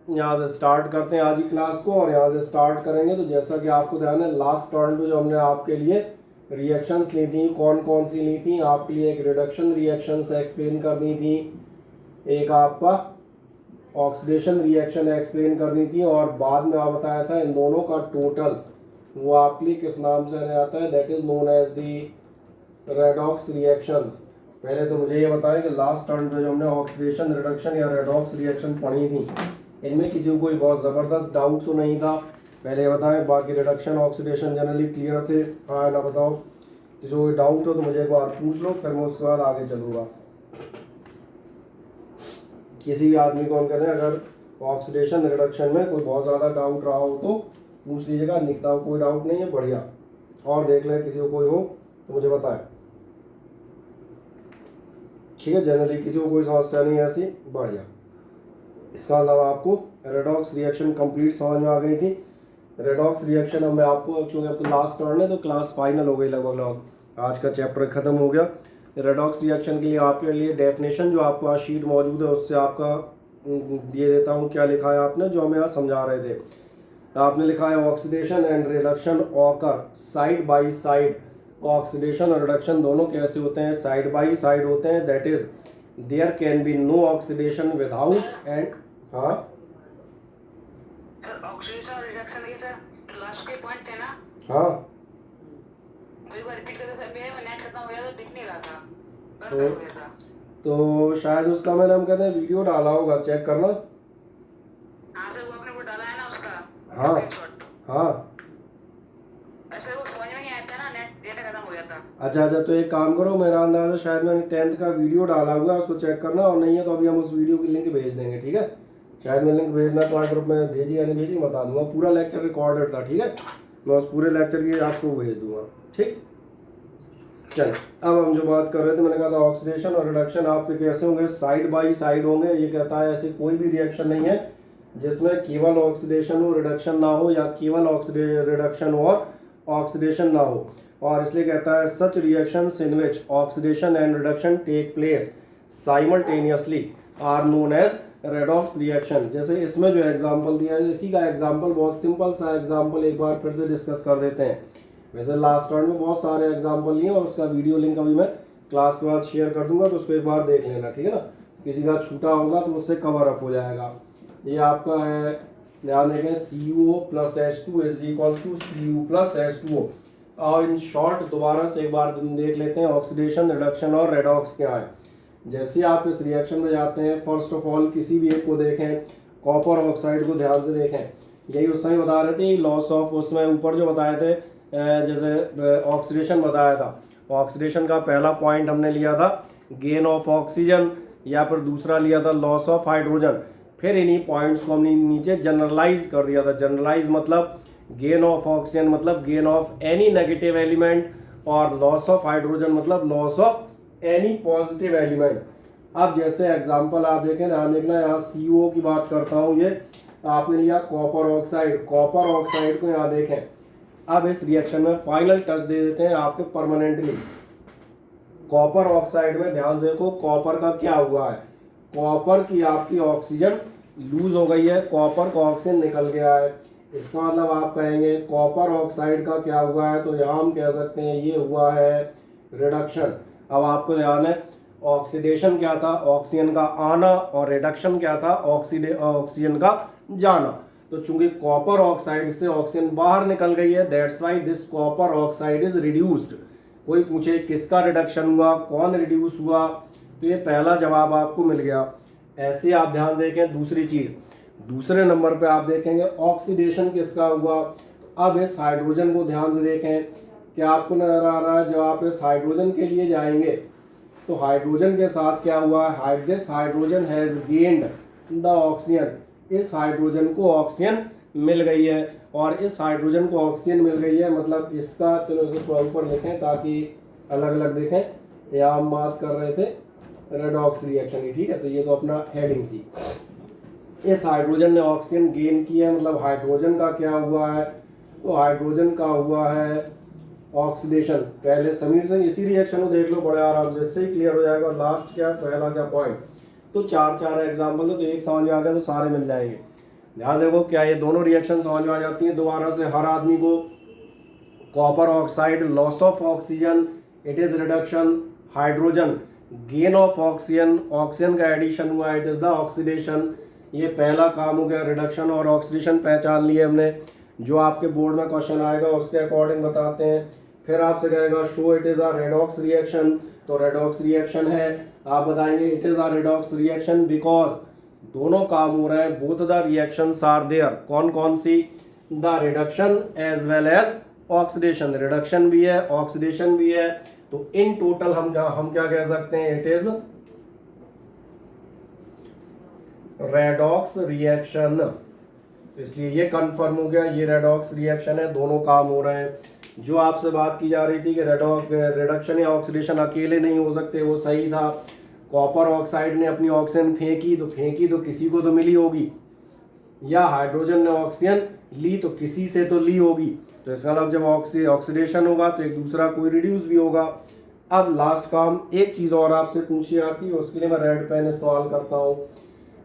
यहाँ से स्टार्ट करते हैं आज की क्लास को और यहाँ से स्टार्ट करेंगे। तो जैसा कि आपको ध्यान है लास्ट टर्न पे जो हमने आपके लिए रिएक्शंस ली थी, कौन कौन सी ली थी, आपके लिए एक रिडक्शन रिएक्शंस एक्सप्लेन कर दी थी, एक आपका ऑक्सीडेशन रिएक्शन एक्सप्लेन कर दी थी और बाद में आप बताया था इन दोनों का टोटल वो आपके लिए किस नाम से आता है, that is known as the redox reactions. पहले तो मुझे ये बताएं कि लास्ट टर्न पे जो हमने ऑक्सीडेशन रिडक्शन या रेडॉक्स रिएक्शन पढ़ी थी इनमें किसी को कोई बहुत ज़बरदस्त डाउट तो नहीं था? पहले ये बताएं, बाकी रिडक्शन ऑक्सीडेशन जनरली क्लियर थे? हाँ ना बताओ, किसी को कोई डाउट हो तो मुझे एक बार पूछ लो, फिर मैं उसके बाद आगे चलूँगा। किसी भी आदमी को हम कहते हैं अगर ऑक्सीडेशन रिडक्शन में कोई बहुत ज़्यादा डाउट रहा हो तो पूछ लीजिएगा। निकता कोई डाउट नहीं है, बढ़िया। और देख लें किसी को कोई हो तो मुझे बताएं, ठीक है। जनरली किसी को कोई समस्या नहीं है ऐसी, बढ़िया। इसका अलावा आपको रेडॉक्स रिएक्शन कंप्लीट समझ में आ गई थी। रेडॉक्स रिएक्शन अब मैं आपको, चूँकि अब तो लास्ट टर्न है तो क्लास फाइनल हो गई लगभग, आज का चैप्टर खत्म हो गया। रेडॉक्स रिएक्शन के लिए आपके लिए डेफिनेशन जो आपको आज शीट मौजूद है उससे आपका दे देता हूँ। क्या लिखा है आपने, जो हमें आज समझा रहे थे, आपने लिखा है oxidation and reduction occur side by side. Oxidation और रिडक्शन दोनों कैसे होते हैं? साइड बाई साइड होते हैं। That is there can be no oxidation without and, हाँ सर ऑक्सीडेशन और रिडक्शन के सर लास्ट के पॉइंट थे ना? हाँ, एक बार रिपीट करते सर, मेरा नेट खत्म हो गया तो दिख नहीं रहा था, बंद तो, हो गया था। तो शायद उसका मैंने हम कहते हैं वीडियो डाला होगा, चेक करना। हाँ सर, वो आपने वो डाला है ना उसका हाँ स्क्रीनशॉट। हाँ, ऐसे वो समझ में नहीं आया था ना, नेट डेटा खत्म हो गया था। अच्छा, तो एक काम करो, मेरा अंदाजा शायद मैंने 10th का वीडियो डाला हुआ है, उसको चेक करना, और नहीं है तो अभी हम उस वीडियो की लिंक भेज देंगे, ठीक है। शायद मैं लिंक भेजना तुम्हारे ग्रुप में भेजी या नहीं भेजी बता दूंगा। पूरा लेक्चर रिकॉर्डेड था, ठीक है, मैं उस पूरे लेक्चर की आपको भेज दूंगा, ठीक। चलो अब हम जो बात कर रहे थे, मैंने कहा था ऑक्सीडेशन और रिडक्शन आपके कैसे होंगे, साइड बाई साइड होंगे। ये कहता है ऐसे कोई भी रिएक्शन नहीं है जिसमें केवल ऑक्सीडेशन हो रिडक्शन ना हो, या केवल रिडक्शन हो और ऑक्सीडेशन ना हो। और इसलिए कहता है such reactions in which oxidation and reduction take place simultaneously are known as redox reaction. जैसे इसमें जो एग्जांपल दिया है, इसी का एग्जांपल, बहुत सिंपल सा एग्जांपल एक बार फिर से डिस्कस कर देते हैं। वैसे लास्ट टर्न में बहुत सारे एग्जांपल लिए और उसका वीडियो लिंक अभी मैं क्लास के बाद शेयर कर दूंगा, तो उसको एक बार देख लेना, ठीक है ना। किसी का छूटा होगा तो उससे कवर अप हो जाएगा। ये आपका है, ध्यान देखें, CO plus H2 is equal to Cu plus H2O। और इन शॉर्ट दोबारा से एक बार देख लेते हैं ऑक्सीडेशन, रिडक्शन और रेडॉक्स क्या है। जैसे आप इस रिएक्शन में जाते हैं, फर्स्ट ऑफ ऑल किसी भी एक को देखें, कॉपर ऑक्साइड को ध्यान से देखें। यही उस समय बता रहे थे लॉस ऑफ, उसमें ऊपर जो बताए थे, जैसे ऑक्सीडेशन बताया था, ऑक्सीडेशन का पहला पॉइंट हमने लिया था गेन ऑफ ऑक्सीजन, या फिर दूसरा लिया था लॉस ऑफ हाइड्रोजन। फिर इन्हीं पॉइंट्स को हमने नीचे जनरलाइज कर दिया था। जनरलाइज मतलब गेन ऑफ ऑक्सीजन मतलब gain of any negative element, और लॉस ऑफ हाइड्रोजन मतलब loss of any positive element. अब जैसे एग्जांपल आप देखें, ध्यान देखना, यहाँ CO की बात करता हूँ। ये आपने लिया कॉपर ऑक्साइड, कॉपर ऑक्साइड को यहाँ देखें। अब इस रिएक्शन में फाइनल टच दे देते हैं आपके परमानेंटली। कॉपर ऑक्साइड में ध्यान से देखो, कॉपर का क्या हुआ है, कॉपर की आपकी ऑक्सीजन लूज हो गई है, कॉपर का ऑक्सीजन निकल गया है। इसका मतलब आप कहेंगे कॉपर ऑक्साइड का क्या हुआ है, तो यहाँ हम कह सकते हैं ये हुआ है रिडक्शन। अब आपको ध्यान है ऑक्सीडेशन क्या था, ऑक्सीजन का आना, और रिडक्शन क्या था, ऑक्सीजन का जाना। तो चूंकि कॉपर ऑक्साइड से ऑक्सीजन बाहर निकल गई है, that's why this copper oxide is reduced. कोई पूछे किसका रिडक्शन हुआ, कौन रिड्यूस हुआ, तो ये पहला जवाब आपको मिल गया। ऐसे आप ध्यान देखें। दूसरी चीज, दूसरे नंबर पे आप देखेंगे ऑक्सीडेशन किसका हुआ। तो अब इस हाइड्रोजन को ध्यान से देखें, क्या आपको नजर आ रहा है, जब आप इस हाइड्रोजन के लिए जाएंगे तो हाइड्रोजन के साथ क्या हुआ, this hydrogen has gained the oxygen. इस हाइड्रोजन को ऑक्सीजन मिल गई है, और इस हाइड्रोजन को ऑक्सीजन मिल गई है मतलब इसका, चलो इसको थोड़ा ऊपर लिखें ताकि अलग अलग देखें। यहाँ हम बात कर रहे थे रेडॉक्स रिएक्शन की, ठीक है, तो ये तो अपना हेडिंग थी। इस हाइड्रोजन ने ऑक्सीजन गेन किया है, मतलब हाइड्रोजन का क्या हुआ है, तो हाइड्रोजन का हुआ है ऑक्सीडेशन। पहले समीर से इसी रिएक्शन को देख लो बड़े आराम से, इससे ही क्लियर हो जाएगा। लास्ट क्या, पहला क्या पॉइंट, तो चार एग्जाम्पल है, तो एक समझ में आ गया तो सारे मिल जाएंगे। ध्यान देखो क्या ये दोनों रिएक्शन समझ में आ जाती हैं दोबारा से हर आदमी को। Copper oxide loss of oxygen, it is reduction. Hydrogen gain of oxygen, oxygen का एडिशन हुआ, इट इज द ऑक्सीडेशन। ये पहला काम हो गया रिडक्शन और ऑक्सीडेशन पहचान लिए हमने। जो आपके बोर्ड में क्वेश्चन आएगा उसके अकॉर्डिंग बताते हैं। फिर आपसे कहेगा show it is a redox reaction, तो रेडॉक्स रिएक्शन है। आप बताएंगे it is a redox reaction because दोनों काम हो रहे हैं, both the reactions are there. कौन कौन सी? The reduction as well as oxidation. Reduction भी है, ऑक्सीडेशन भी है, तो इन टोटल हम क्या कह सकते हैं? It is redox reaction. इसलिए ये कंफर्म हो गया, ये रेडॉक्स रिएक्शन है, दोनों काम हो रहे हैं। जो आपसे बात की जा रही थी कि रिडक्शन या ऑक्सीडेशन अकेले नहीं हो सकते, वो सही था। कॉपर ऑक्साइड ने अपनी ऑक्सीजन फेंकी तो किसी को तो मिली होगी, या हाइड्रोजन ने ऑक्सीजन ली तो किसी से तो ली होगी। तो इसका मतलब जब ऑक्सीडेशन होगा तो एक दूसरा कोई रिड्यूस भी होगा। अब लास्ट काम, एक चीज़ और आपसे पूछी जाती है, उसके लिए मैं रेड पेन इस्तेमाल करता हूँ।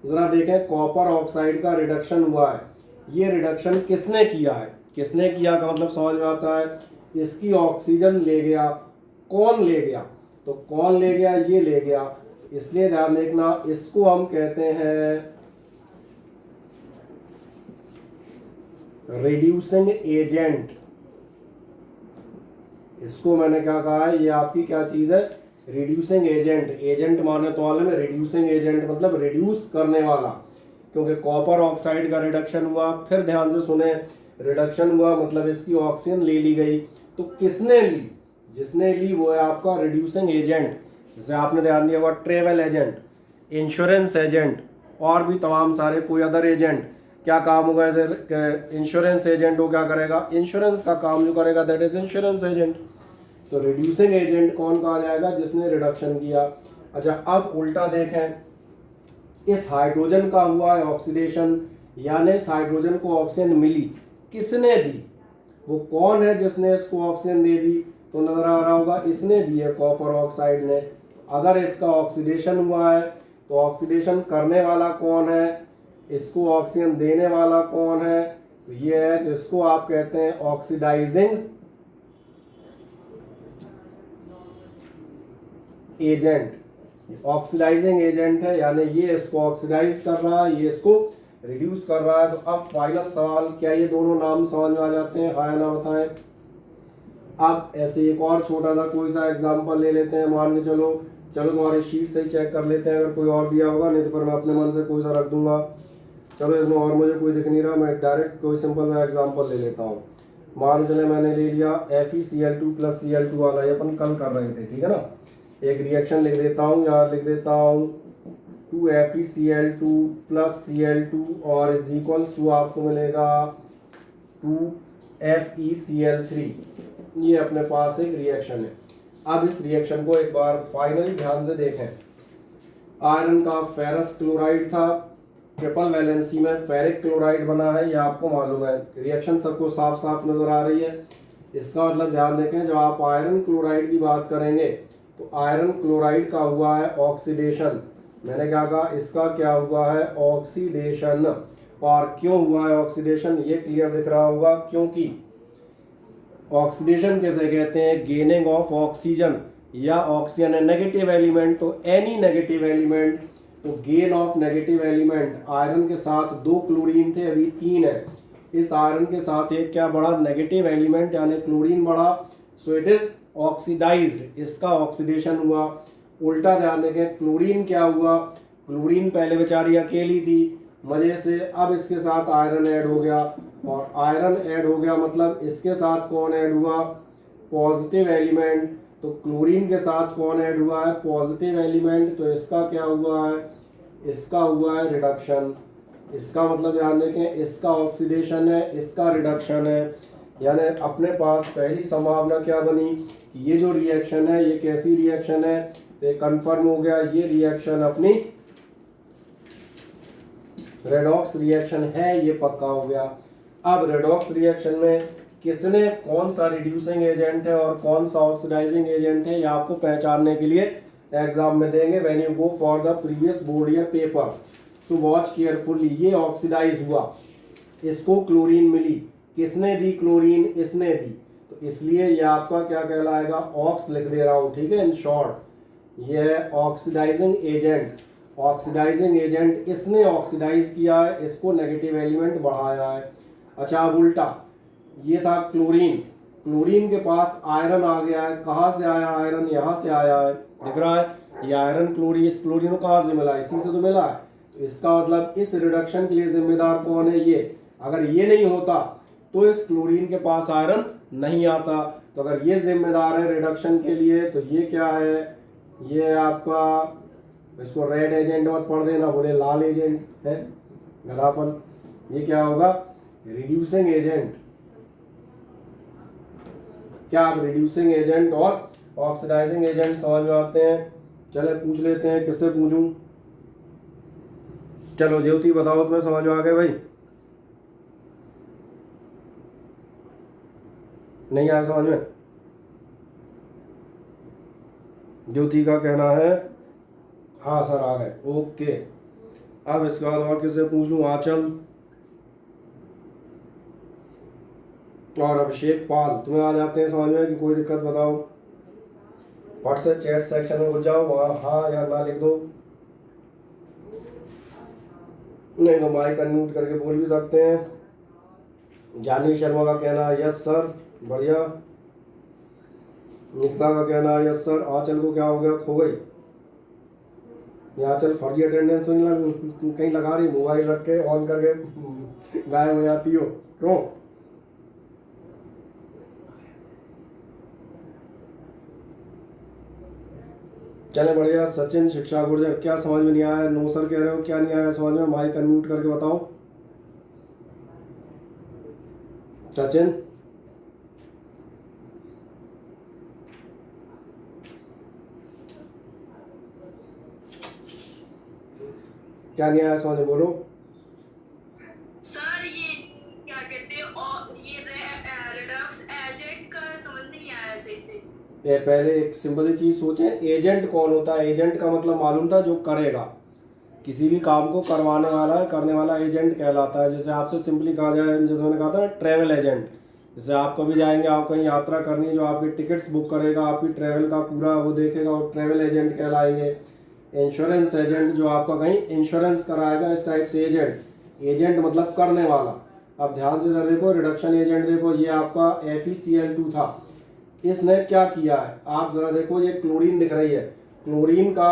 ज़रा देखें, कॉपर ऑक्साइड का रिडक्शन हुआ है, ये रिडक्शन किसने किया है? किसने किया का मतलब समझ में आता है, इसकी ऑक्सीजन ले गया। कौन ले गया? तो कौन ले गया? ये ले गया। इसलिए ध्यान देखना, इसको हम कहते हैं रिड्यूसिंग एजेंट। इसको मैंने क्या कहा है, ये आपकी क्या चीज है? Reducing agent. एजेंट माने तो वाले में रिड्यूसिंग एजेंट मतलब रिड्यूस करने वाला। क्योंकि कॉपर ऑक्साइड का रिडक्शन हुआ, फिर ध्यान से सुने, रिडक्शन हुआ मतलब इसकी ऑक्सीजन ले ली गई, तो किसने ली? जिसने ली वो है आपका रिड्यूसिंग एजेंट। जैसे आपने ध्यान दिया हुआ ट्रेवल एजेंट, इंश्योरेंस एजेंट, और भी तमाम सारे कोई अदर एजेंट। क्या काम होगा? जैसे इंश्योरेंस एजेंट वो क्या करेगा? इंश्योरेंस का काम जो करेगा दैट इज इंश्योरेंस एजेंट। तो रिड्यूसिंग एजेंट कौन कहा जाएगा? जिसने रिडक्शन किया। अच्छा, अब उल्टा देखें, इस हाइड्रोजन का हुआ है ऑक्सीडेशन, यानी इस हाइड्रोजन को ऑक्सीजन मिली, किसने दी? वो कौन है जिसने इसको ऑक्सीजन दे दी? तो नजर आ रहा होगा, इसने दी है, कॉपर ऑक्साइड ने। अगर इसका ऑक्सीडेशन हुआ है तो ऑक्सीडेशन करने वाला कौन है? इसको ऑक्सीजन देने वाला कौन है? तो ये है, तो इसको आप कहते हैं ऑक्सीडाइजिंग एजेंट। ऑक्सीडाइजिंग एजेंट है, यानी ये इसको ऑक्सीडाइज कर रहा है, ये इसको रिड्यूस कर रहा है। तो अब फाइनल सवाल, क्या ये दोनों नाम समझ में आ जाते हैं? हाँ या ना बताएं। अब ऐसे एक और छोटा सा कोई सा एग्जांपल ले लेते हैं। मान के चलो तुम्हारी शीट से ही चेक कर लेते हैं, अगर कोई और दिया होगा, नहीं तो फिर मैं अपने मन से कोई सा रख दूंगा। चलो इसमें और मुझे कोई दिख नहीं रहा, मैं डायरेक्ट कोई सिंपल सा एग्जांपल ले लेता हूँ। मान चले मैंने ले लिया FeCl2 + Cl2 वाला, ये अपन कल कर रहे थे, ठीक है ना। एक रिएक्शन लिख देता हूँ, यहाँ लिख देता हूँ 2FeCl2 + Cl2 और इज इक्वल्स टू आपको मिलेगा 2FeCl3। ये अपने पास एक रिएक्शन है। अब इस रिएक्शन को एक बार फाइनली ध्यान से देखें। आयरन का फेरस क्लोराइड था, ट्रिपल वैलेंसी में फेरिक क्लोराइड बना है, ये आपको मालूम है। रिएक्शन सबको साफ साफ नजर आ रही है। इसका मतलब ध्यान देखें, जब आप आयरन क्लोराइड की बात करेंगे तो आयरन क्लोराइड का हुआ है ऑक्सीडेशन। मैंने क्या कहा? इसका क्या हुआ है? ऑक्सीडेशन। और क्यों हुआ है ऑक्सीडेशन? ये क्लियर दिख रहा होगा, क्योंकि ऑक्सीडेशन कैसे कहते हैं? गेनिंग ऑफ ऑक्सीजन, या ऑक्सीजन है नेगेटिव एलिमेंट, तो एनी नेगेटिव एलिमेंट, तो gain of negative element. Iron के साथ 2 क्लोरीन थे, अभी 3 है। इस आयरन के साथ एक क्या बढ़ा? नेगेटिव एलिमेंट यानी क्लोरीन बढ़ा, सो इट इज ऑक्सीडाइज्ड, इसका ऑक्सीडेशन हुआ। उल्टा ध्यान देखें, क्लोरीन क्या हुआ? क्लोरीन पहले बेचारी अकेली थी मजे से, अब इसके साथ आयरन ऐड हो गया, और आयरन ऐड हो गया मतलब इसके साथ कौन ऐड हुआ? Positive element. तो क्लोरीन के साथ कौन ऐड हुआ है? Positive element. तो इसका क्या हुआ है? इसका हुआ है रिडक्शन। इसका मतलब ध्यान देखें, इसका ऑक्सीडेशन है, इसका रिडक्शन है। यानी अपने पास पहली संभावना क्या बनी? ये जो रिएक्शन है ये कैसी रिएक्शन है? तो कंफर्म हो गया, ये रिएक्शन अपनी रेडॉक्स रिएक्शन है, ये पक्का हो गया। अब रेडॉक्स रिएक्शन में किसने, कौन सा रिड्यूसिंग एजेंट है और कौन सा ऑक्सीडाइजिंग एजेंट है, ये आपको पहचानने के लिए एग्जाम में देंगे when you go for the previous board year papers. So watch carefully, ये ऑक्सीडाइज हुआ, इसको क्लोरीन मिली, किसने दी? क्लोरीन इसने दी, तो इसलिए ये आपका क्या कहलाएगा? ऑक्स लिख दे रहा हूं, ठीक है, इन शॉर्ट ये है ऑक्सीडाइजिंग एजेंट। ऑक्सीडाइजिंग एजेंट, इसने ऑक्सीडाइज किया है, इसको नेगेटिव एलिमेंट बढ़ाया है। अच्छा अब उल्टा, ये था क्लोरीन, क्लोरीन के पास आयरन आ गया है, कहाँ से आया आयरन? यहाँ से आया है, दिख रहा है, ये आयरन क्लोरीन, इस क्लोरीन को कहाँ से मिला? इसी से तो मिला है। तो इसका मतलब इस रिडक्शन के लिए जिम्मेदार कौन है? ये। अगर ये नहीं होता तो इस क्लोरीन के पास आयरन नहीं आता। तो अगर ये जिम्मेदार है रिडक्शन के लिए, तो ये क्या है? ये आपका, इसको रेड एजेंट मत पढ़ देना, बोले लाल एजेंट है, घनापन। ये क्या होगा? Reducing agent. क्या आप रिड्यूसिंग एजेंट और ऑक्सीडाइजिंग एजेंट समझ में आते हैं? चले पूछ लेते हैं, किससे पूछूं? चलो ज्योति बताओ, तुम्हें समझ में आ गए भाई? नहीं आया समझ में? ज्योति का कहना है हाँ सर आ गए, ओके। अब इसके बाद और किससे पूछ लूं? आंचल और अभिषेक पाल, तुम्हें आ जाते हैं समझ में कि कोई दिक्कत बताओ? फट से चैट सेक्शन में घुस जाओ, वहाँ हाँ या ना लिख दो, नहीं तो माइक अनम्यूट करके बोल भी सकते हैं। जानवी शर्मा का कहना है यस सर, बढ़िया। निकिता का कहना है यस सर। आंचल को क्या हो गया? खो गई? ये आंचल फर्जी अटेंडेंस तो नहीं कहीं लगा रही? मोबाइल रख के ऑन करके गायब हो जाती हो, क्यों? चले बढ़िया। सचिन शिक्षा गुर्जर, क्या समझ में नहीं आया? नो सर कह रहे हो, क्या नहीं आया समझ में? माइक अनम्यूट करके बताओ सचिन। क्या नहीं आया समझ में? बोलो सर। ये क्या कहते हैं, और ये रिडक्स एजेंट का समझ में नहीं आया सही से। ये पहले एक सिंपल सी चीज सोचें, एजेंट कौन होता है? एजेंट का मतलब मालूम था, जो करेगा, किसी भी काम को करवाने वाला, करने वाला एजेंट कहलाता है। जैसे आपसे सिंपली कहा जाए, जैसे मैंने कहा था ना, ट्रैवल एजेंट। जैसे आप कभी जाएंगे, आप कहीं यात्रा करनी है, जो आपकी टिकट्स बुक करेगा, आपकी ट्रैवल का पूरा वो देखेगा, वो ट्रैवल एजेंट कहलाएंगे। इंश्योरेंस एजेंट, जो आपका कहीं इंश्योरेंस कराएगा, इस टाइप से एजेंट। एजेंट मतलब करने वाला। अब ध्यान से इधर देखो, रिडक्शन एजेंट देखो, ये आपका FeCl2 था, इसने क्या किया है? आप जरा देखो, ये क्लोरीन दिख रही है, क्लोरीन का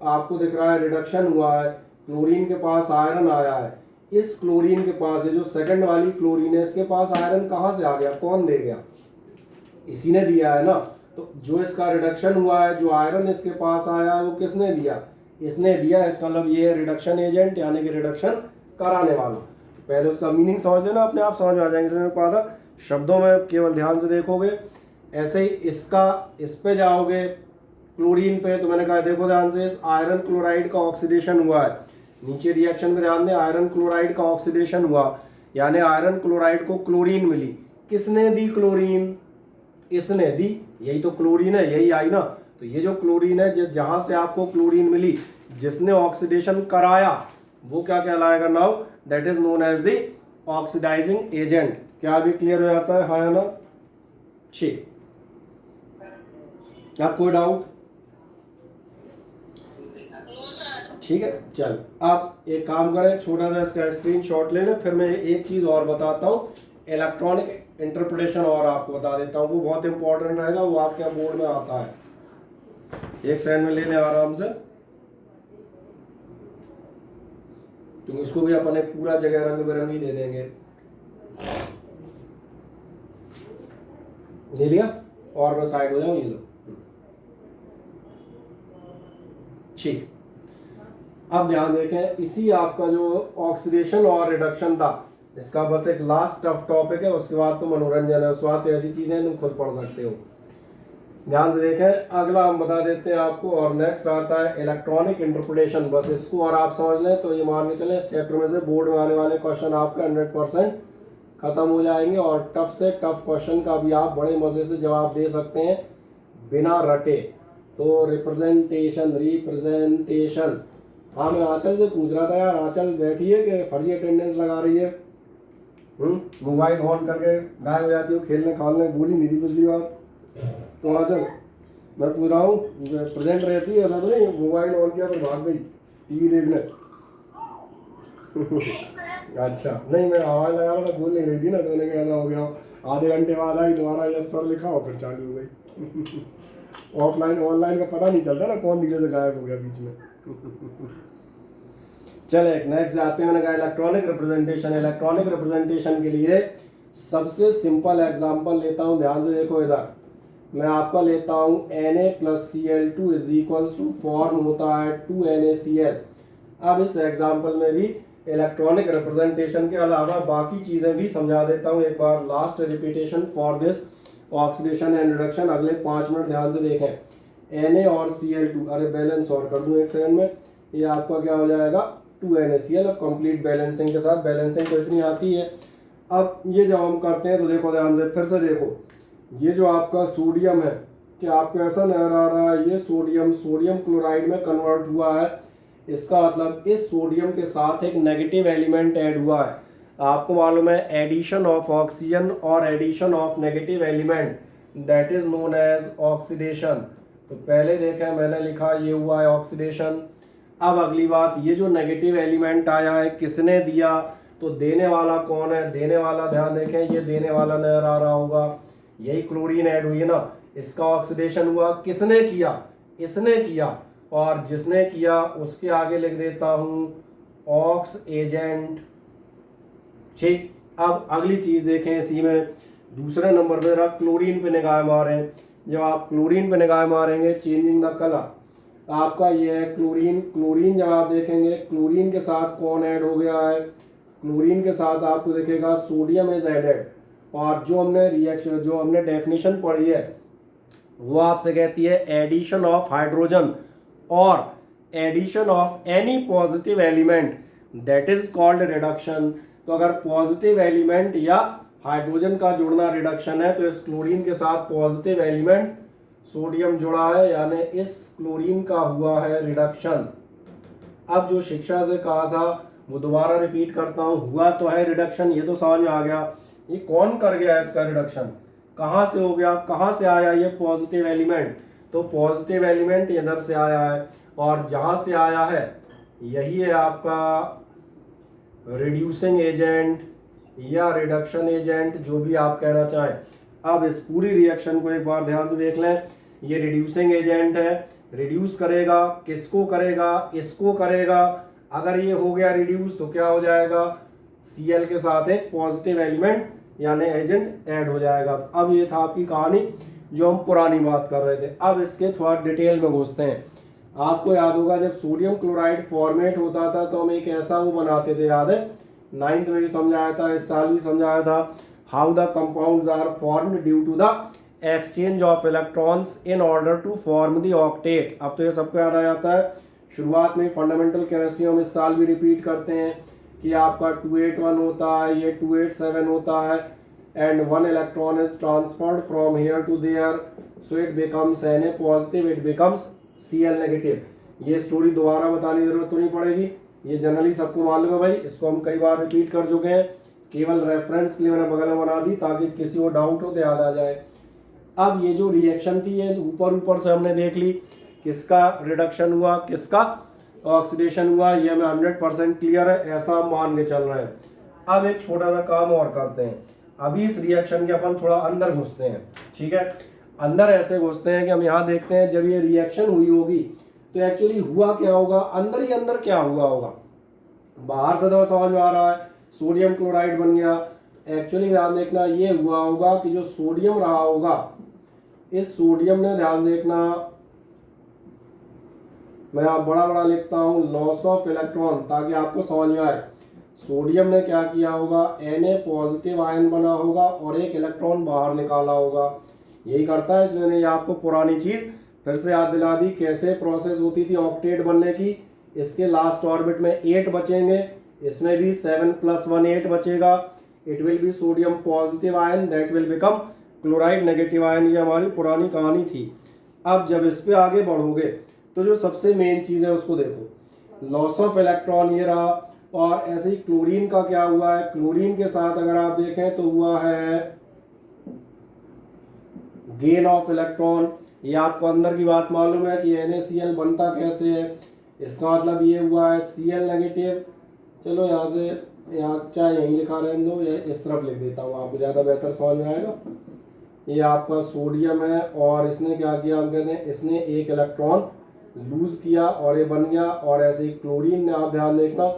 आपको दिख रहा है रिडक्शन हुआ है, क्लोरीन के पास आयरन आया है। इस क्लोरीन के पास, ये जो सेकंड वाली क्लोरीन है, इसके पास आयरन कहाँ से आ गया? कौन दे गया? इसी ने दिया है ना। तो जो इसका रिडक्शन हुआ है, जो आयरन इसके पास आया है, वो किसने दिया? इसने दिया। इसका मतलब ये है रिडक्शन एजेंट, यानी कि रिडक्शन कराने वाला। पहले उसका मीनिंग समझ लेना, अपने आप समझ में आ जाएंगे। मैंने कहा था शब्दों में केवल ध्यान से देखोगे। ऐसे ही इसका, इस पे जाओगे क्लोरीन पे, तो मैंने कहा देखो ध्यान से, इस आयरन क्लोराइड का ऑक्सीडेशन हुआ है। नीचे रिएक्शन में ध्यान दें, आयरन क्लोराइड का ऑक्सीडेशन हुआ, यानी आयरन क्लोराइड को क्लोरीन मिली। किसने दी क्लोरीन? इसने दी। यही तो क्लोरीन है, यही आई ना। तो ये जो क्लोरीन है, जहां से आपको क्लोरीन मिली, जिसने ऑक्सीडेशन कराया, वो क्या कहलाएगा? Now that is known as the oxidising agent. क्या अभी क्लियर हो जाता है? हाँ ना? ठीक। आप कोई डाउट? ठीक है, चल आप एक काम करें, छोटा सा इसका स्क्रीनशॉट ले लें, फिर मैं एक चीज़ और बताता हूँ, इलेक्ट्रॉनिक इंटरप्रिटेशन और आपको बता देता हूँ, वो बहुत इंपॉर्टेंट रहेगा, वो आपके बोर्ड में आता है। एक सेकंड में ले लें आराम से, तो इसको भी अपन एक पूरा जगह रंग बिरंगी दे देंगे। ले लिया? और मैं साइड हो जाऊँ, ये लो। ठीक। अब ध्यान देखें, इसी आपका जो ऑक्सीडेशन और रिडक्शन था, इसका बस एक लास्ट टफ टॉपिक है, उसके बाद तो मनोरंजन है, उसके बाद तो ऐसी चीजें तुम खुद पढ़ सकते हो। ध्यान से देखें, अगला हम बता देते हैं आपको, और नेक्स्ट आता है इलेक्ट्रॉनिक इंटरप्रिटेशन। बस इसको और आप समझ लें तो ये मान के चलें, इस चैप्टर में से बोर्ड में आने वाले क्वेश्चन आपका 100% खत्म हो जाएंगे, और टफ से टफ क्वेश्चन का भी आप बड़े मजे से जवाब दे सकते हैं बिना रटे। तो रिप्रेजेंटेशन हाँ मैं आंचल से पूछ रहा था यार, आंचल बैठी है कि फर्जी अटेंडेंस लगा रही है? मोबाइल ऑन करके गायब हो जाती हो, खेलने खालने बोली नहीं थी पिछली बार। तो आंचल मैं पूछ रहा हूँ प्रेजेंट रहती है, ऐसा तो नहीं मोबाइल ऑन किया तो भाग गई टीवी देखने? अच्छा नहीं, मैं आवाज़ लगा रहा था, बोल नहीं रही थी ना, तो मैंने कहा ऐसा हो गया। आधे घंटे बाद आई, दोबारा यस सर लिखा और फिर चालू हो गई। ऑफलाइन ऑनलाइन का पता नहीं चलता ना कौन धीरे से गायब हो गया बीच में। चले नेक्स्ट जाते हैं। मैंने कहा इलेक्ट्रॉनिक रिप्रेजेंटेशन। इलेक्ट्रॉनिक रिप्रेजेंटेशन के लिए सबसे सिंपल एग्जांपल लेता हूं, ध्यान से देखो इधर। मैं आपका लेता हूं Na+Cl2 is equals to form होता है 2NaCl। अब इस एग्जांपल में भी इलेक्ट्रॉनिक रिप्रेजेंटेशन के अलावा बाकी चीजें भी समझा देता हूं। एक बार last repetition for this oxidation and reduction, अगले 5 मिनट ध्यान से देखें। Na और Cl2, अरे बैलेंस और कर दूं एक सेकंड में, ये आपका क्या हो जाएगा 2NaCl। अब कंप्लीट बैलेंसिंग के साथ, बैलेंसिंग तो इतनी आती है। अब ये जब हम करते हैं तो देखो ध्यान से, फिर से देखो, ये जो आपका सोडियम है, कि आपको ऐसा नजर आ रहा है ये सोडियम सोडियम क्लोराइड में कन्वर्ट हुआ है। इसका मतलब इस सोडियम के साथ एक नेगेटिव एलिमेंट ऐड हुआ है। आपको मालूम है एडिशन ऑफ ऑक्सीजन और addition of negative element that is known as oxidation. तो पहले देखा मैंने लिखा ये हुआ है ऑक्सीडेशन। अब अगली बात, ये जो नेगेटिव एलिमेंट आया है किसने दिया, तो देने वाला कौन है? देने वाला ध्यान देखें, ये देने वाला नजर आ रहा होगा, यही क्लोरीन ऐड हुई है ना, इसका ऑक्सीडेशन हुआ। किसने किया? इसने किया। और जिसने किया उसके आगे लिख देता हूं ऑक्स एजेंट। ठीक, अब अगली चीज देखें इसी में, दूसरे नंबर पे रख क्लोरीन पे निगाह मारें। जब आप क्लोरीन पे निगाह मारेंगे, चेंजिंग द कलर, आपका ये है क्लोरीन। क्लोरीन जब आप देखेंगे, क्लोरीन के साथ कौन ऐड हो गया है? क्लोरीन के साथ आपको दिखेगा सोडियम इज एडेड। और जो हमने रिएक्शन, जो हमने डेफिनेशन पढ़ी है वो आपसे कहती है एडिशन ऑफ हाइड्रोजन और addition of any positive element that is called reduction. तो अगर पॉजिटिव एलिमेंट या हाइड्रोजन का जुड़ना रिडक्शन है, तो इस क्लोरीन के साथ पॉजिटिव एलिमेंट सोडियम जुड़ा है, यानी इस क्लोरीन का हुआ है रिडक्शन। अब जो शिक्षा से कहा था वो दोबारा रिपीट करता हूं, हुआ तो है रिडक्शन, ये तो समझ में आ गया। ये कौन कर गया इसका रिडक्शन, कहां से हो गया, कहां से आया ये पॉजिटिव एलिमेंट? तो पॉजिटिव एलिमेंट इधर से आया है, और जहां से आया है यही है आपका रिड्यूसिंग एजेंट या रिडक्शन एजेंट, जो भी आप कहना चाहें। अब इस पूरी रिएक्शन को एक बार ध्यान से देख लें। ये रिड्यूसिंग एजेंट है, रिड्यूस करेगा, किसको करेगा? इसको करेगा। अगर ये हो गया रिड्यूस तो क्या हो जाएगा? Cl के साथ एक पॉजिटिव एलिमेंट यानी एजेंट ऐड हो जाएगा। तो अब ये था आपकी कहानी जो हम पुरानी बात कर रहे थे। अब इसके थोड़ा डिटेल में घुसते हैं। आपको याद होगा जब सोडियम क्लोराइड फॉर्मेट होता था तो हम एक ऐसा वो बनाते थे, याद है 9th में भी समझाया था, इस साल भी समझाया था, how the compounds are formed due to the exchange of electrons in order to form the octet. अब तो ये सबको याद आ जाता है। शुरुआत में फंडामेंटल केमिस्ट्री हम इस साल भी रिपीट करते हैं कि आपका 281 होता है, ये 287 होता है, and 1 electron is transferred from here to there, so it becomes Na positive, it becomes Cl negative. ये स्टोरी दोबारा बताने की जरूरत तो नहीं पड़ेगी, ये जनरली सबको मालूम है भाई, इसको हम कई बार रिपीट कर चुके हैं। केवल रेफरेंस के लिए मैंने बगल में बना दी ताकि किसी को डाउट हो तो याद आ जाए। अब ये जो रिएक्शन थी ये ऊपर ऊपर से हमने देख ली, किसका रिडक्शन हुआ, किसका ऑक्सीडेशन हुआ, ये हमें 100% क्लियर है, ऐसा मान के चल रहे हैं। अब एक छोटा सा काम और करते हैं। अभी इस रिएक्शन के अपन थोड़ा अंदर घुसते हैं, ठीक है। अंदर ऐसे घुसते हैं कि हम यहाँ देखते हैं जब ये रिएक्शन हुई होगी तो एक्चुअली हुआ क्या होगा, अंदर ही अंदर क्या हुआ होगा। बाहर से तो समझ में आ रहा है सोडियम क्लोराइड बन गया, एक्चुअली ध्यान देखना ये हुआ होगा कि जो सोडियम रहा होगा, इस सोडियम ने, ध्यान देखना मैं आप बड़ा बड़ा लिखता हूं, लॉस ऑफ इलेक्ट्रॉन ताकि आपको समझ में आए। सोडियम ने क्या किया होगा, Na पॉजिटिव आयन बना होगा और एक इलेक्ट्रॉन बाहर निकाला होगा, यही करता है। इसलिए मैंने ये आपको पुरानी चीज फिर से याद दिला दी, कैसे प्रोसेस होती थी ऑक्टेट बनने की। इसके लास्ट ऑर्बिट में 8 बचेंगे, इसमें भी 7 + 1 8 बचेगा। It will be sodium positive ion that will become chloride negative ion. ये हमारी पुरानी कहानी थी। अब जब इस पे आगे बढ़ोगे तो जो सबसे मेन चीज है उसको देखो। लॉस ऑफ इलेक्ट्रॉन ये रहा। और ऐसे ही क्लोरीन का क्या हुआ है, क्लोरीन के साथ अगर आप देखें तो हुआ है गेन ऑफ इलेक्ट्रॉन। ये आपको अंदर की बात मालूम है कि NaCl बनता कैसे है, इसका मतलब ये हुआ है Cl नेगेटिव। चलो यहाँ से यहाँ चाहे यहीं लिखा रहने दो या इस तरफ लिख देता हूँ, आपको ज़्यादा बेहतर समझ में आएगा। ये आपका सोडियम है और इसने क्या किया, हम कहते हैं इसने एक इलेक्ट्रॉन लूज किया और ये बन गया। और ऐसे ही क्लोरीन ने, आप ध्यान देखना,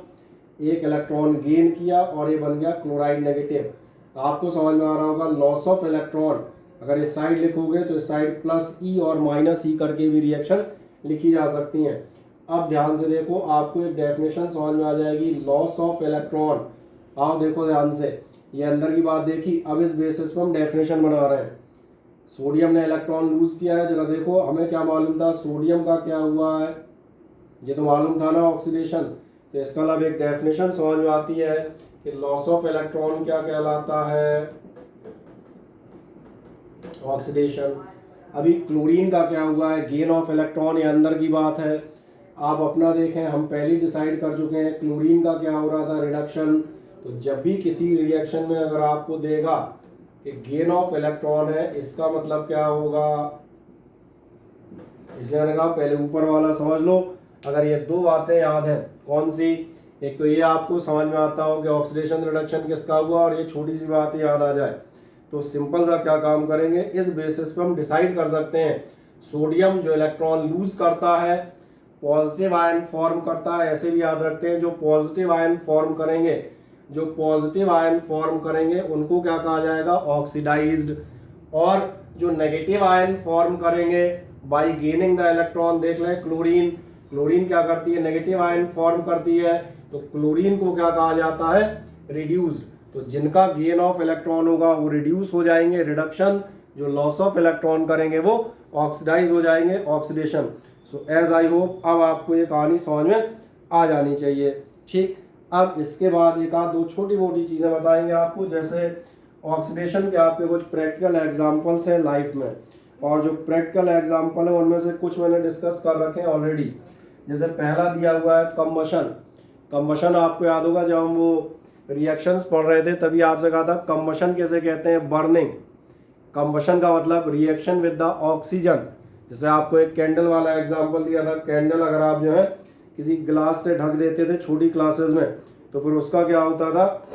एक इलेक्ट्रॉन गेन किया और ये बन गया क्लोराइड नेगेटिव। आपको समझ में आ रहा होगा लॉस ऑफ इलेक्ट्रॉन अगर इस साइड लिखोगे तो इस साइड +E और -E करके भी रिएक्शन लिखी जा सकती हैं। अब ध्यान से देखो, आपको एक डेफिनेशन समझ में आ जाएगी लॉस ऑफ इलेक्ट्रॉन। आओ देखो ध्यान से, ये अंदर की बात देखी, अब इस बेसिस पर हम डेफिनेशन बना रहे हैं। सोडियम ने इलेक्ट्रॉन लूज किया है, जरा देखो हमें क्या मालूम था, सोडियम का क्या हुआ है, ये तो मालूम था ना, ऑक्सीडेशन। तो इसका मतलब एक डेफिनेशन समझ में आती है कि लॉस ऑफ इलेक्ट्रॉन क्या कहलाता है, ऑक्सीडेशन। अभी क्लोरीन का क्या हुआ है, गेन ऑफ इलेक्ट्रॉन, ये अंदर की बात है। आप अपना देखें, हम पहले डिसाइड कर चुके हैं क्लोरीन का क्या हो रहा था, रिडक्शन। तो जब भी किसी रिएक्शन में अगर आपको देगा कि गेन ऑफ इलेक्ट्रॉन है, इसका मतलब क्या होगा, इसलिए मैंने कहा पहले ऊपर वाला समझ लो। अगर ये दो बातें याद हैं, कौन सी, एक तो ये आपको समझ में आता हो कि ऑक्सीडेशन रिडक्शन किसका हुआ, और ये छोटी सी बात याद आ जाए तो सिंपल सा क्या काम करेंगे, इस बेसिस पे हम डिसाइड कर सकते हैं सोडियम जो इलेक्ट्रॉन लूज करता है पॉजिटिव आयन फॉर्म करता है। ऐसे भी याद रखते हैं जो पॉजिटिव आयन फॉर्म करेंगे, जो पॉजिटिव आयन फॉर्म करेंगे उनको क्या कहा जाएगा, ऑक्सीडाइज्ड। और जो नेगेटिव आयन फॉर्म करेंगे बाय गेनिंग द इलेक्ट्रॉन, देख लें क्लोरीन, क्लोरीन क्या करती है, नेगेटिव आयन फॉर्म करती है, तो क्लोरीन को क्या कहा जाता है, रिड्यूस्ड। तो जिनका गेन ऑफ इलेक्ट्रॉन होगा वो रिड्यूस हो जाएंगे, रिडक्शन। जो लॉस ऑफ इलेक्ट्रॉन करेंगे वो ऑक्सीडाइज हो जाएंगे, oxidation. So as I hope अब आपको ये कहानी समझ में आ जानी चाहिए। ठीक, अब इसके बाद एक आध दो छोटी मोटी चीज़ें बताएंगे आपको, जैसे ऑक्सीडेशन के आपके कुछ प्रैक्टिकल एग्जांपल्स हैं लाइफ में, और जो प्रैक्टिकल एग्जांपल है उनमें से कुछ मैंने डिस्कस कर रखे हैं ऑलरेडी। जैसे पहला दिया हुआ है कंबशन। कंबशन आपको याद होगा, जब हम वो रिएक्शंस पढ़ रहे थे तभी आपसे कहा था कंबशन कैसे कहते हैं, बर्निंग। कंबशन का मतलब रिएक्शन विद द ऑक्सीजन। जैसे आपको एक कैंडल वाला एग्जांपल दिया था, कैंडल अगर आप जो है किसी ग्लास से ढक देते थे छोटी क्लासेस में, तो फिर उसका क्या होता था,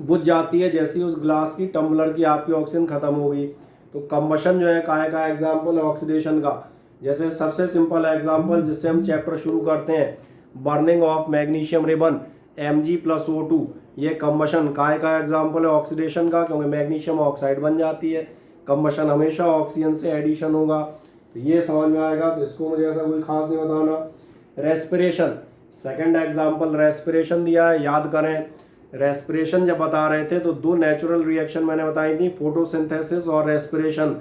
बुझ जाती है जैसे ही उस ग्लास की टम्बलर की आपकी ऑक्सीजन खत्म होगी। तो कंबशन जो है काहे का एग्जाम्पल है, ऑक्सीडेशन का। जैसे सबसे सिंपल एग्जाम्पल जिससे हम चैप्टर शुरू करते हैं, burning of magnesium ribbon Mg+O2, ये कंबशन काहे का एग्जाम्पल है, ऑक्सीडेशन का, क्योंकि मैग्नीशियम ऑक्साइड बन जाती है। कंबशन हमेशा ऑक्सीजन से एडिशन होगा, तो ये समझ में आएगा, तो इसको मुझे ऐसा कोई खास नहीं बताना। रेस्पिरेशन, सेकंड एग्जाम्पल रेस्पिरेशन दिया है, याद करें। रेस्पिरेशन जब बता रहे थे तो दो नेचुरल रिएक्शन मैंने बताई थी, फोटोसिंथेसिस और रेस्पिरेशन।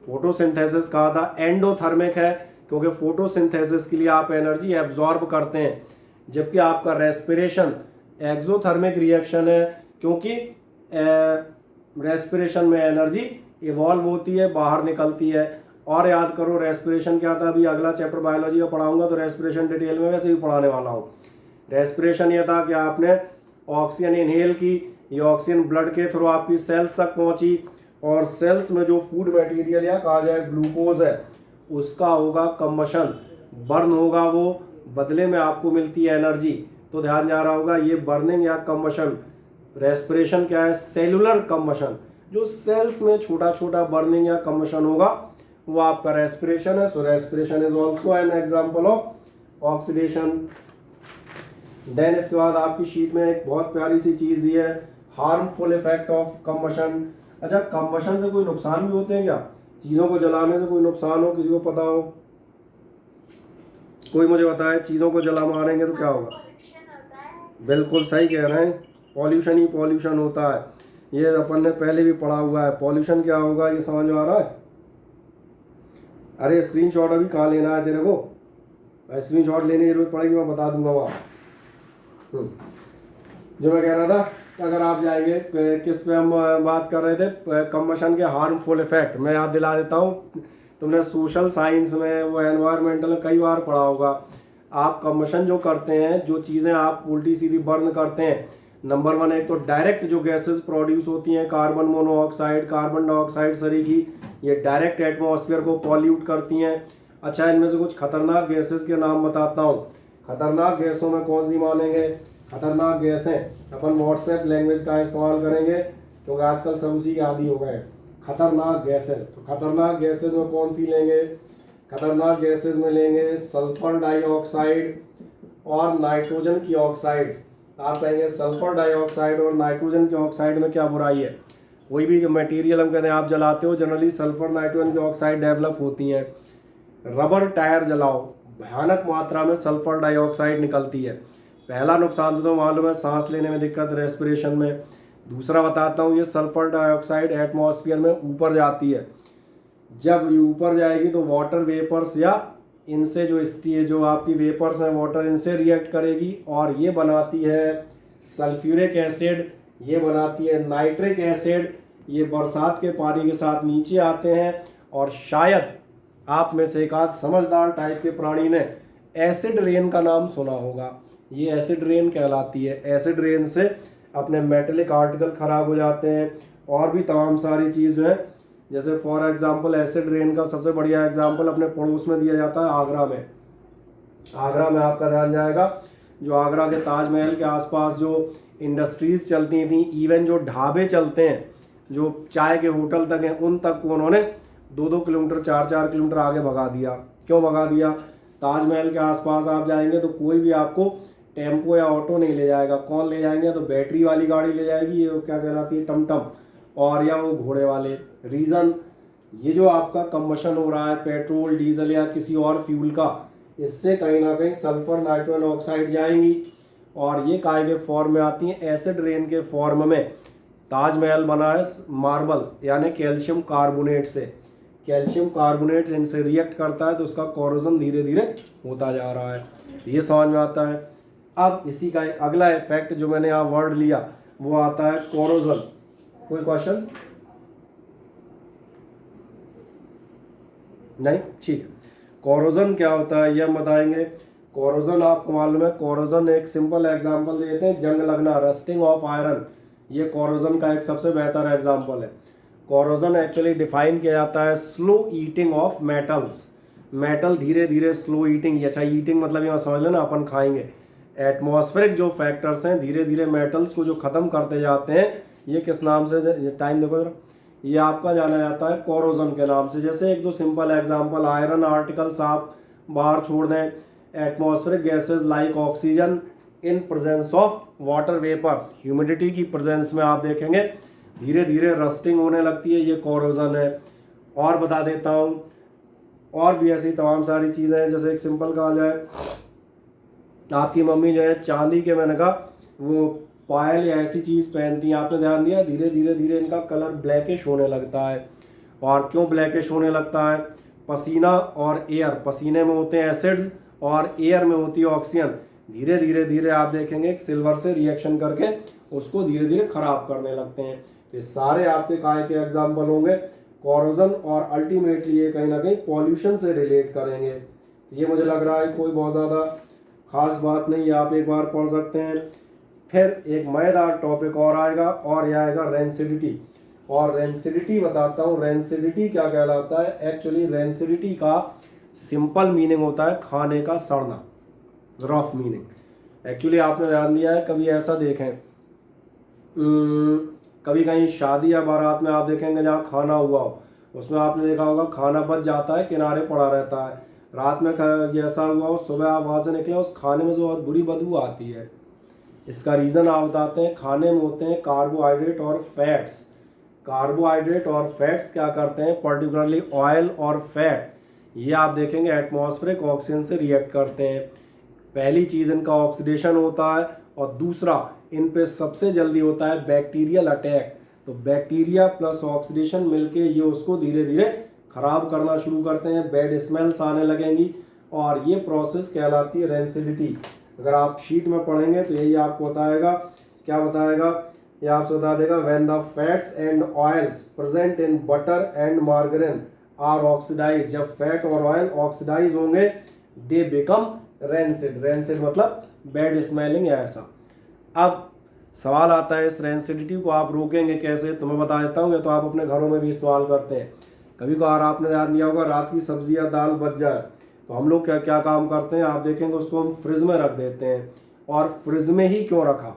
फोटोसिंथेसिस कहा था एंडोथर्मिक है, क्योंकि फोटोसिंथेसिस के लिए आप एनर्जी एब्जॉर्ब करते हैं, जबकि आपका रेस्पिरेशन एक्सोथर्मिक रिएक्शन है, क्योंकि रेस्पिरेशन में एनर्जी इवॉल्व होती है, बाहर निकलती है। और याद करो रेस्पिरेशन क्या था, अभी अगला चैप्टर बायोलॉजी का पढ़ाऊंगा तो रेस्पिरेशन डिटेल में वैसे भी पढ़ाने वाला हूँ। रेस्पिरेशन ये था कि आपने ऑक्सीजन इनहेल की, ये ऑक्सीजन ब्लड के थ्रू आपकी सेल्स तक पहुंची, और सेल्स में जो फूड मटेरियल या कहा जाए ग्लूकोज है उसका होगा कंबशन, बर्न होगा, वो बदले में आपको मिलती है एनर्जी। तो ध्यान जा रहा होगा, ये बर्निंग या कंबशन। रेस्पिरेशन क्या है, सेलुलर कंबशन, जो सेल्स में छोटा छोटा बर्निंग या कंबशन होगा वो आपका रेस्पिरेशन है। So respiration is also an example of oxidation. Then इसके बाद आपकी शीट में एक बहुत प्यारी सी चीज दी है, हार्मफुल इफेक्ट ऑफ कंबशन। अच्छा, कंबशन से कोई नुकसान भी होते हैं क्या, चीज़ों को जलाने से कोई नुकसान हो, किसी को पता हो, कोई मुझे बताए। चीज़ों को जला मारेंगे तो क्या होगा, बिल्कुल सही कह रहे हैं, पॉल्यूशन ही पॉल्यूशन होता है। ये अपन ने पहले भी पढ़ा हुआ है। पॉल्यूशन क्या होगा ये समझ में आ रहा है। अरे स्क्रीनशॉट अभी कहाँ लेना है तेरे को, स्क्रीनशॉट लेने की जरूरत पड़ेगी, मैं बता दूंगा वहाँ। जो मैं कह रहा था, अगर आप जाएंगे किस पे हम बात कर रहे थे, कंबशन के हार्मफुल इफेक्ट। मैं याद दिला देता हूँ, तुमने सोशल साइंस में वो एनवायरमेंटल में कई बार पढ़ा होगा। आप कम्बशन जो करते हैं, जो चीज़ें आप उल्टी सीधी बर्न करते हैं, नंबर 1 एक तो डायरेक्ट जो गैसेस प्रोड्यूस होती हैं, कार्बन मोनोऑक्साइड, कार्बन डाइऑक्साइड सरीखी, ये डायरेक्ट एटमॉस्फेयर को पॉल्यूट करती हैं। अच्छा, इनमें से कुछ खतरनाक गैसेस के नाम बताता हूँ। खतरनाक गैसों में कौन सी मानेंगे? खतरनाक गैसें अपन व्हाट्सएप लैंग्वेज का इस्तेमाल करेंगे क्योंकि आजकल सब उसी के आदी हो गए। खतरनाक गैसेस, तो खतरनाक गैसेस में कौन सी लेंगे? खतरनाक गैसेस में लेंगे सल्फर डाइऑक्साइड और नाइट्रोजन की ऑक्साइड्स। आप कहेंगे सल्फर डाइऑक्साइड और नाइट्रोजन की ऑक्साइड में क्या बुराई है? कोई भी जो मटेरियल हम कहते हैं आप जलाते हो, जनरली सल्फर नाइट्रोजन की ऑक्साइड डेवलप होती हैं। रबर टायर जलाओ, भयानक मात्रा में सल्फर डाइऑक्साइड निकलती है। पहला नुकसान तो मालूम है, सांस लेने में दिक्कत, रेस्पिरेशन में। दूसरा बताता हूँ, ये सल्फर डाइऑक्साइड एटमॉस्फेयर में ऊपर जाती है। जब ये ऊपर जाएगी तो वाटर वेपर्स या इनसे जो आपकी वेपर्स हैं वाटर, इनसे रिएक्ट करेगी और ये बनाती है सल्फ्यूरिक एसिड, ये बनाती है नाइट्रिक एसिड। ये बरसात के पानी के साथ नीचे आते हैं और शायद आप में से एक आध समझदार टाइप के प्राणी ने एसिड रेन का नाम सुना होगा। ये एसिड रेन कहलाती है। एसिड रेन से अपने मेटेलिक आर्टिकल खराब हो जाते हैं और भी तमाम सारी चीज़ जो है, जैसे फॉर एग्जांपल एसिड रेन का सबसे बढ़िया एग्जांपल अपने पड़ोस में दिया जाता है आगरा में। आगरा में आपका ध्यान जाएगा, जो आगरा के ताजमहल के आसपास जो इंडस्ट्रीज चलती थी, इवन जो ढाबे चलते हैं, जो चाय के होटल तक हैं, उन तक को उन्होंने 2-2 किलोमीटर 4-4 किलोमीटर आगे भगा दिया। क्यों भगा दिया? ताजमहल के आसपास आप जाएंगे तो कोई भी आपको टेम्पो या ऑटो नहीं ले जाएगा। कौन ले जाएंगे? तो बैटरी वाली गाड़ी ले जाएगी, ये क्या कहलाती है, टमटम, और या वो घोड़े वाले। रीज़न, ये जो आपका कम्बशन हो रहा है पेट्रोल, डीजल या किसी और फ्यूल का, इससे कहीं ना कहीं सल्फर नाइट्रोजन ऑक्साइड जाएंगी और ये काय के फॉर्म में आती हैं? एसिड रेन के फॉर्म में। ताजमहल बना है मार्बल यानी कैल्शियम कार्बोनेट से। कैल्शियम कार्बोनेट इनसे रिएक्ट करता है तो उसका कोरोजन धीरे धीरे होता जा रहा है। ये समझ में आता है। अब इसी का एक अगला इफेक्ट जो मैंने यहाँ वर्ड लिया वो आता है कोरोजन। कोई क्वेश्चन? नहीं, ठीक है। कोरोजन क्या होता है ये हम बताएंगे। कोरोजन आपको मालूम है, कोरोजन एक सिंपल एग्जांपल देते हैं, जंग लगना, रस्टिंग ऑफ आयरन। ये कोरोजन का एक सबसे बेहतर एग्जांपल है। कोरोजन एक्चुअली डिफाइन किया जाता है slow eating of metals. Metal धीरे धीरे स्लो ईटिंग, अच्छा ईटिंग मतलब यहाँ समझ लेना अपन खाएंगे। एटमॉस्फेरिक जो फैक्टर्स हैं धीरे धीरे मेटल्स को जो ख़त्म करते जाते हैं, ये किस नाम से, टाइम देखो जरा, ये आपका जाना जाता है कोरोजन के नाम से। जैसे 1-2 सिंपल एग्जांपल, आयरन आर्टिकल्स आप बाहर छोड़ दें, atmospheric gases like oxygen in presence of water vapours, humidity की प्रेजेंस में आप देखेंगे धीरे धीरे रस्टिंग होने लगती है, ये कोरोजन है। और बता देता हूँ, और भी ऐसी तमाम सारी चीज़ें हैं। जैसे एक सिंपल कहा जाए, आपकी मम्मी जो है चांदी के, मैंने कहा वो पायल या ऐसी चीज़ पहनती हैं, आपने ध्यान दिया, धीरे धीरे धीरे इनका कलर ब्लैकिश होने लगता है। और क्यों ब्लैकिश होने लगता है? पसीना और एयर, पसीने में होते हैं एसिड्स और एयर में होती है ऑक्सीजन। धीरे धीरे धीरे आप देखेंगे एक सिल्वर से रिएक्शन करके उसको धीरे धीरे खराब करने लगते हैं। तो ये सारे आपके काय के एग्जाम्पल होंगे कोरोजन, और अल्टीमेटली ये कहीं ना कहीं पॉल्यूशन से रिलेट करेंगे। ये मुझे लग रहा है कोई बहुत ज़्यादा खास बात नहीं है, आप एक बार पढ़ सकते हैं। फिर एक मज़ेदार टॉपिक और आएगा, और यह आएगा रेंसिडिटी। और रेंसिडिटी बताता हूँ, रेंसिडिटी क्या कहलाता है। एक्चुअली रेंसिडिटी का सिंपल मीनिंग होता है खाने का सड़ना, रफ मीनिंग। एक्चुअली आपने ध्यान दिया है, कभी ऐसा देखें, कभी कहीं शादी या बारात में आप देखेंगे जहाँ खाना हुआ हो, उसमें आपने देखा होगा खाना बच जाता है, किनारे पड़ा रहता है। रात में जैसा हुआ हो, सुबह आप वहाँ से निकले, उस खाने में जो बहुत बुरी बदबू आती है। इसका रीज़न आप बताते हैं, खाने में होते हैं कार्बोहाइड्रेट और फैट्स। कार्बोहाइड्रेट और फैट्स क्या करते हैं, पर्टिकुलरली ऑयल और फैट, ये आप देखेंगे एटमॉस्फेरिक ऑक्सीजन से रिएक्ट करते हैं। पहली चीज़ इनका ऑक्सीडेशन होता है, और दूसरा इन पे सबसे जल्दी होता है बैक्टीरियल अटैक। तो बैक्टीरिया प्लस ऑक्सीडेशन मिलके ये उसको धीरे धीरे खराब करना शुरू करते हैं, बैड स्मेल्स आने लगेंगी, और ये प्रोसेस कहलाती है रेंसिडिटी। अगर आप शीट में पढ़ेंगे तो यही आपको बताएगा, क्या बताएगा, ये आपसे बता देगा, when the fats and oils present in butter and margarine are oxidise, जब फैट और ऑयल ऑक्सीडाइज होंगे, दे बिकम रेंसिड, रेंसिड मतलब बैड स्मेलिंग या ऐसा। अब सवाल आता है इस रेंसिडिटी को आप रोकेंगे कैसे, तो मैं बता देता हूँ। या तो आप अपने घरों में भी इस्तेमाल करते हैं। कभी कभार आपने ध्यान दिया होगा रात की सब्जी या दाल बच जाए तो हम लोग क्या क्या काम करते हैं, आप देखेंगे उसको हम फ्रिज में रख देते हैं। और फ्रिज में ही क्यों रखा,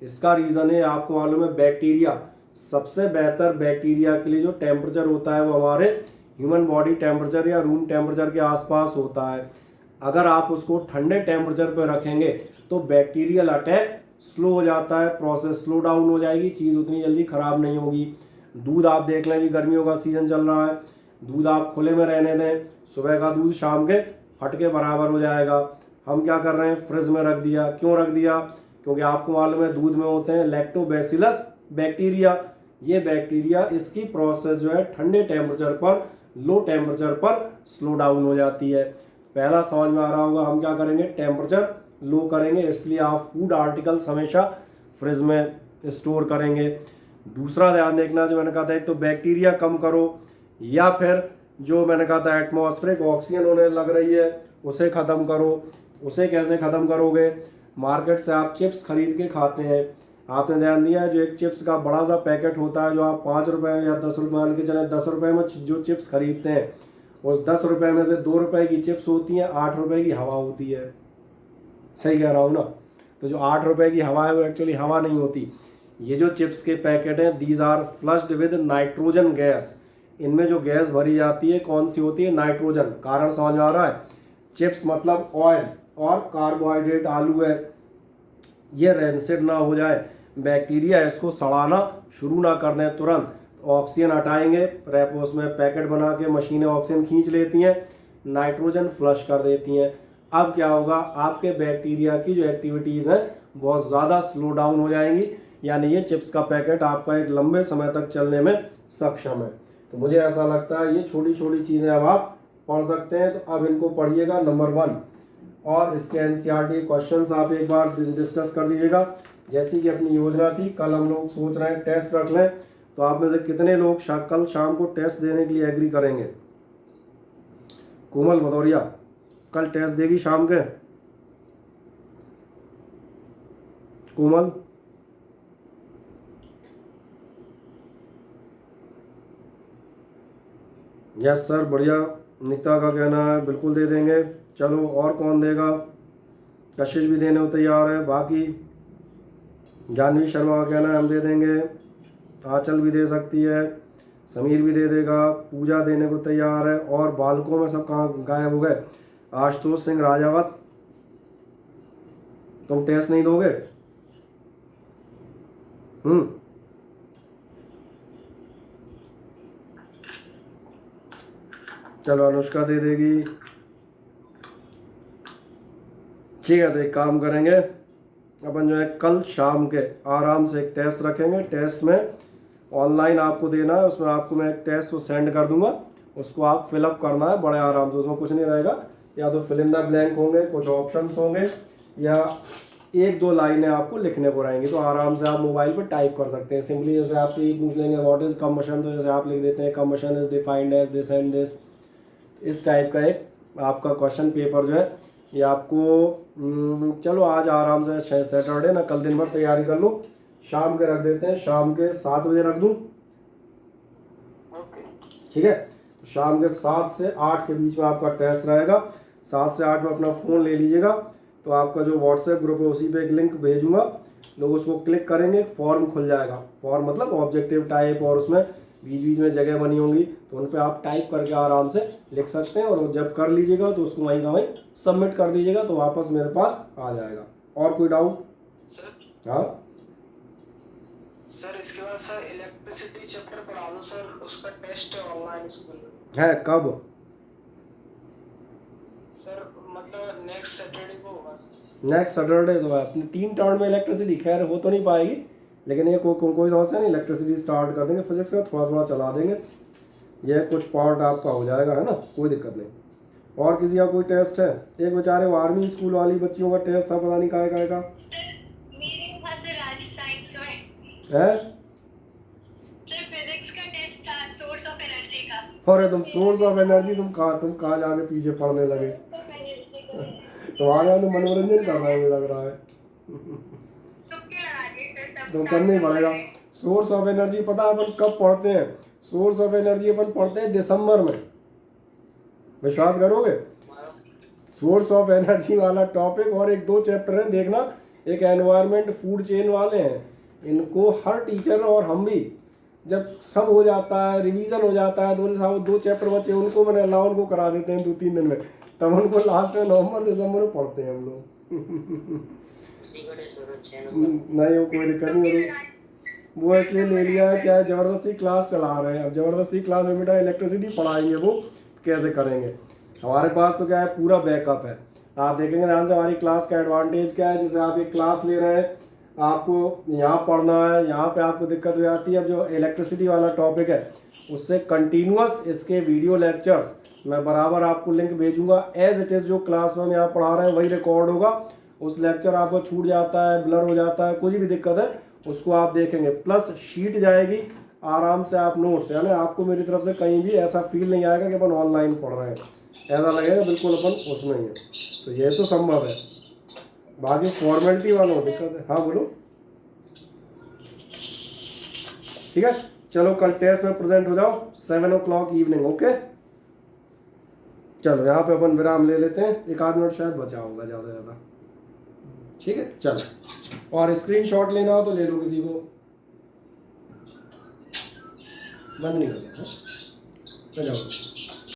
इसका रीज़न है आपको मालूम है, बैक्टीरिया, सबसे बेहतर बैक्टीरिया के लिए जो टेम्परेचर होता है वो हमारे ह्यूमन बॉडी टेम्परेचर या रूम टेम्परेचर के आसपास होता है। अगर आप उसको ठंडे टेम्परेचर पर रखेंगे तो बैक्टीरियल अटैक स्लो हो जाता है, प्रोसेस स्लो डाउन हो जाएगी, चीज़ उतनी जल्दी ख़राब नहीं होगी। दूध आप देख लें, भी गर्मियों का सीज़न चल रहा है, दूध आप खुले में रहने दें, सुबह का दूध शाम के फट के बराबर हो जाएगा। हम क्या कर रहे हैं, फ्रिज में रख दिया। क्यों रख दिया, क्योंकि आपको मालूम है दूध में होते हैं लैक्टोबैसिलस बैक्टीरिया। ये बैक्टीरिया इसकी प्रोसेस जो है ठंडे टेम्परेचर पर, लो टेम्परेचर पर स्लो डाउन हो जाती है। पहला समझ में आ रहा होगा, हम क्या करेंगे, टेम्परेचर लो करेंगे, इसलिए आप फूड आर्टिकल्स हमेशा फ्रिज में स्टोर करेंगे। दूसरा ध्यान देखना, जो मैंने कहा था, एक तो बैक्टीरिया कम करो, या फिर जो मैंने कहा था एटमॉस्फेरिक ऑक्सीजन होने लग रही है उसे ख़त्म करो। उसे कैसे ख़त्म करोगे, मार्केट से आप चिप्स खरीद के खाते हैं, आपने ध्यान दिया है जो एक चिप्स का बड़ा सा पैकेट होता है जो आप 5 रुपये या 10 रुपये, मान के चलें 10 रुपये में जो चिप्स खरीदते हैं, उस 10 रुपये में से 2 रुपये की चिप्स होती हैं, 8 रुपये की हवा होती है। सही कह रहा हूँ ना। तो जो 8 रुपये की हवा है वो एक्चुअली हवा नहीं होती। ये जो चिप्स के पैकेट हैं, these are flushed with nitrogen gas. इनमें जो गैस भरी जाती है कौन सी होती है, नाइट्रोजन। कारण समझ में आ रहा है, चिप्स मतलब ऑयल और कार्बोहाइड्रेट आलू है। ये रेंसिड ना हो जाए, बैक्टीरिया इसको सड़ाना शुरू ना कर दें तुरंत, ऑक्सीजन हटाएंगे, रेपोस में पैकेट बना के मशीनें ऑक्सीजन खींच लेती हैं, नाइट्रोजन फ्लश कर देती हैं। अब क्या होगा, आपके बैक्टीरिया की जो एक्टिविटीज़ हैं बहुत ज़्यादा स्लो डाउन हो जाएंगी, यानी ये चिप्स का पैकेट आपका एक लंबे समय तक चलने में सक्षम है। तो मुझे ऐसा लगता है ये छोटी छोटी चीज़ें अब आप पढ़ सकते हैं। तो अब इनको पढ़िएगा, नंबर 1, और इसके एनसीईआरटी क्वेश्चंस आप एक बार डिस्कस कर लीजिएगा। जैसी कि अपनी योजना थी, कल हम लोग सोच रहे हैं टेस्ट रख लें। तो आप में से कितने लोग कल शाम को टेस्ट देने के लिए एग्री करेंगे? कोमल भदौरिया कल टेस्ट देगी शाम के? कोमल, यस सर, बढ़िया। निकिता का कहना है बिल्कुल दे देंगे। चलो, और कौन देगा? कशिश भी देने को तैयार है। बाकी जानवी शर्मा का कहना है हम दे देंगे। आंचल भी दे सकती है, समीर भी दे देगा, पूजा देने को तैयार है। और बालकों में सब कहाँ गायब हो गए? आशुतोष सिंह राजावत, तुम टेस्ट नहीं दोगे? चलो, अनुष्का दे देगी। ठीक है, तो एक काम करेंगे, अपन जो है कल शाम के आराम से एक टेस्ट रखेंगे। टेस्ट में ऑनलाइन आपको देना है, उसमें आपको मैं एक टेस्ट को सेंड कर दूंगा, उसको आप फिलअप करना है बड़े आराम से। उसमें कुछ नहीं रहेगा, या तो फिल इन द ब्लैंक होंगे, कुछ ऑप्शंस होंगे, या 1-2 लाइनें आपको लिखने को रहेंगी। तो आराम से आप मोबाइल पर टाइप कर सकते हैं। सिंपली जैसे आपसे ये पूछ लेंगे व्हाट इज़ कम्बशन, तो जैसे आप लिख देते हैं combustion is defined as this and this. इस टाइप का एक आपका क्वेश्चन पेपर जो है ये आपको चलो आज आराम से सैटरडे ना, कल दिन भर तैयारी कर लो। शाम के रख देते हैं, शाम के 7 बजे रख दूं? ठीक है, तो शाम के 7 से 8 के बीच में आपका टेस्ट रहेगा। 7 से 8 में अपना फ़ोन ले लीजिएगा। तो आपका जो व्हाट्सएप ग्रुप है उसी पे एक लिंक भेजूंगा, लोग उसको क्लिक करेंगे, फॉर्म खुल जाएगा। फॉर्म मतलब ऑब्जेक्टिव टाइप, और उसमें बीच बीच में जगह बनी होंगी, तो उन पर आप टाइप करके आराम से लिख सकते हैं। और जब कर लीजिएगा तो उसको वहीं का वहीं सबमिट कर दीजिएगा, तो वापस मेरे पास आ जाएगा। और कोई डाउट? सर, हाँ सर इसके बाद सर इलेक्ट्रिसिटी चैप्टर पढ़ा दो सर, उसका टेस्ट ऑनलाइन स्कूल में है। कब? सर, मतलब नेक्स्ट सैटरडे को होगा सर। नेक्स्ट सैटरडे तो है। अपनी 3 टर्न में इलेक्ट्रिसिटी खैर हो तो नहीं पाएगी, लेकिन ये कोई समस्या नहीं, इलेक्ट्रिसिटी स्टार्ट कर देंगे, फिजिक्स का थोड़ा थोड़ा चला देंगे, ये कुछ पार्ट आपका हो जाएगा, है ना, कोई दिक्कत नहीं। और किसी का कोई टेस्ट है? एक बेचारे वो आर्मी स्कूल वाली बच्चियों का टेस्ट था, पता नहीं काहे का मेरे पास राज साइंस में है। सर फिजिक्स का टेस्ट था, सोर्स ऑफ एनर्जी का। अरे तुम सोर्स ऑफ एनर्जी, तुम कहाँ जाके पीछे पढ़ने लगे? तुम्हारे यहाँ तो मनोरंजन कर रहा है मुझे लग रहा है। तुक्के लगा दिए सर, सब तो करना ही पड़ेगा। सोर्स ऑफ एनर्जी पता है अपन कब पढ़ते हैं? सोर्स ऑफ एनर्जी अपन पढ़ते हैं दिसंबर में, विश्वास करोगे? सोर्स ऑफ एनर्जी वाला टॉपिक और एक दो चैप्टर है देखना, एक एनवायरनमेंट फूड चेन वाले हैं, इनको हर टीचर और हम भी जब सब हो जाता है, रिवीजन हो जाता है, तो बोले साहब 2 चैप्टर बचे उनको मैंने अलाउ उनको करा देते हैं 2-3 दिन में, तब उनको लास्ट में नवंबर दिसंबर में पढ़ते हैं हम लोग। नहीं वो कोई दिक्कत नहीं होती, वो इसलिए ले लिया है क्या है, ज़बरदस्ती क्लास चला रहे हैं। अब ज़बरदस्ती क्लास में बेटा इलेक्ट्रिसिटी पढ़ाएंगे वो कैसे करेंगे? हमारे पास तो क्या है पूरा बैकअप है। आप देखेंगे ध्यान से हमारी क्लास का एडवांटेज क्या है, जैसे आप एक क्लास ले रहे हैं, आपको यहाँ पढ़ना है, यहाँ पे आपको दिक्कत हो जाती है। अब जो इलेक्ट्रिसिटी वाला टॉपिक है उससे कंटिन्यूअस इसके वीडियो लेक्चर्स मैं बराबर आपको लिंक भेजूंगा, एज इट इज़ जो क्लास में यहाँ पढ़ा रहे हैं वही रिकॉर्ड होगा। उस लेक्चर आपको छूट जाता है, ब्लर हो जाता है, कुछ भी दिक्कत है उसको आप देखेंगे, प्लस शीट जाएगी आराम से आप नोट्स, यानी आपको मेरी तरफ से कहीं भी ऐसा फील नहीं आएगा कि अपन ऑनलाइन पढ़ रहे हैं, ऐसा लगेगा बिल्कुल अपन उसमें ही है। तो ये तो संभव है, बाकी फॉर्मेलिटी वालों दिक्कत है। हाँ बोलो। ठीक है चलो कल टेस्ट में प्रेजेंट हो जाओ 7 o'clock इवनिंग। ओके चलो यहाँ पे अपन विराम ले लेते हैं, 1 आध मिनट शायद बचा होगा ज़्यादा से ज़्यादा। ठीक है चलो, और स्क्रीनशॉट लेना हो तो ले लो, किसी को बंद नहीं करना है। तो जाओ।